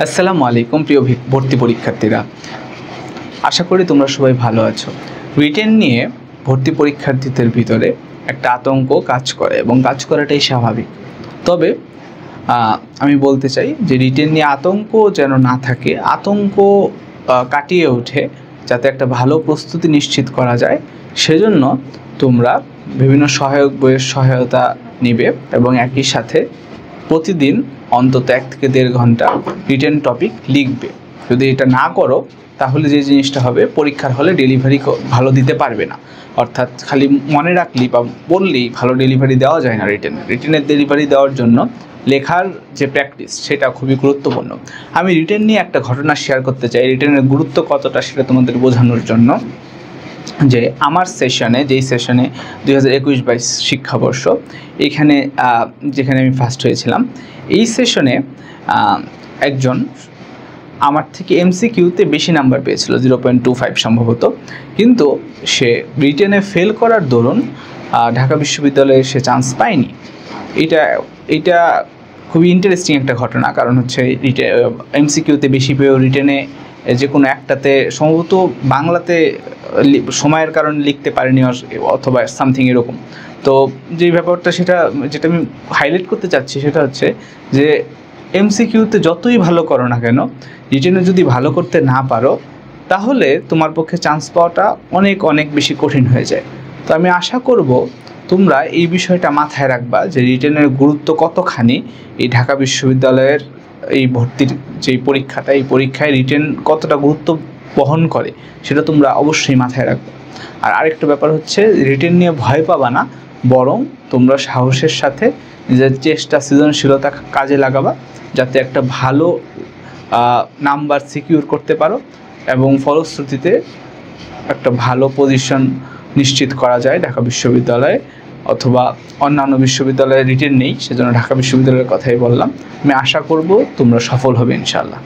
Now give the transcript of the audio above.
আসসালামু আলাইকুম প্রিয় ভর্তি পরীক্ষার্থীরা, আশা করি তোমরা সবাই ভালো আছো। রিটেন নিয়ে ভর্তি পরীক্ষার্থীদের ভিতরে একটা আতঙ্ক কাজ করে এবং কাজ করাটাই স্বাভাবিক। তবে আমি বলতে চাই যে রিটেন নিয়ে আতঙ্ক যেন না থাকে, আতঙ্ক কাটিয়ে ওঠে, যাতে একটা ভালো প্রস্তুতি নিশ্চিত করা যায়। সেজন্য তোমরা বিভিন্ন সহায়ক বইয়ের সহায়তা নিবে এবং একই সাথে প্রতিদিন অন্তত 1 থেকে 1.5 ঘন্টা রিটেন টপিক লিখবে। যদি এটা না করো তাহলে যে জিনিসটা হবে, পরীক্ষার হলে ডেলিভারি ভালো দিতে পারবে না। অর্থাৎ খালি মনে রাখলি বা বললেই ভালো ডেলিভারি দেওয়া যায় না। রিটেনের ডেলিভারি দেওয়ার জন্য লেখার যে প্র্যাকটিস সেটা খুবই গুরুত্বপূর্ণ। আমি রিটেন নিয়ে একটা ঘটনা শেয়ার করতে চাই, রিটেনের গুরুত্ব কতটা সেটা তোমাদের বোঝানোর জন্য। যে আমার যেই সেশনে 2021-22 শিক্ষাবর্ষ এখানে যেখানে আমি ফার্স্ট হয়েছিলাম, এই সেশনে একজন আমার থেকে এমসিকিউতে বেশি নাম্বার পেয়েছিল, 0.25 সম্ভবত। কিন্তু সে রিটেনে ফেল করার দরুন ঢাকা বিশ্ববিদ্যালয়ে সে চান্স পায়নি। এটা খুবই ইন্টারেস্টিং একটা ঘটনা। কারণ হচ্ছে এমসিকিউতে বেশি পেয়েও রিটেনে যে কোনো একটাতে সম্ভবত বাংলাতে সময়ের কারণে লিখতে পারেনি অথবা সামথিং এরকম। তো যে ব্যাপারটা যেটা আমি হাইলাইট করতে চাচ্ছি সেটা হচ্ছে যে এমসিকিউতে যতই ভালো করো না কেন, রিটেনে যদি ভালো করতে না পারো তাহলে তোমার পক্ষে চান্স পাওয়াটা অনেক অনেক বেশি কঠিন হয়ে যায়। তো আমি আশা করব তোমরা এই বিষয়টা মাথায় রাখবা যে রিটেনের গুরুত্ব কতখানি, এই ঢাকা বিশ্ববিদ্যালয়ের এই ভর্তির যে পরীক্ষাটা, এই পরীক্ষায় রিটেন কতটা গুরুত্ব বহন করে সেটা তোমরা অবশ্যই মাথায় রাখবে। আর আরেকটা ব্যাপার হচ্ছে, রিটেন নিয়ে ভয় পাবা না, বরং তোমরা সাহসের সাথে নিজের চেষ্টা সৃজনশীলতা কাজে লাগাবা, যাতে একটা ভালো নাম্বার সিকিউর করতে পারো এবং ফলশ্রুতিতে একটা ভালো পজিশন নিশ্চিত করা যায় ঢাকা বিশ্ববিদ্যালয়ে। অথবা অন্যান্য বিশ্ববিদ্যালয়ে রিটেন নেই, সেজন্য ঢাকা বিশ্ববিদ্যালয়ের কথাই বললাম। আমি আশা করব তোমরা সফল হবে ইনশাআল্লাহ।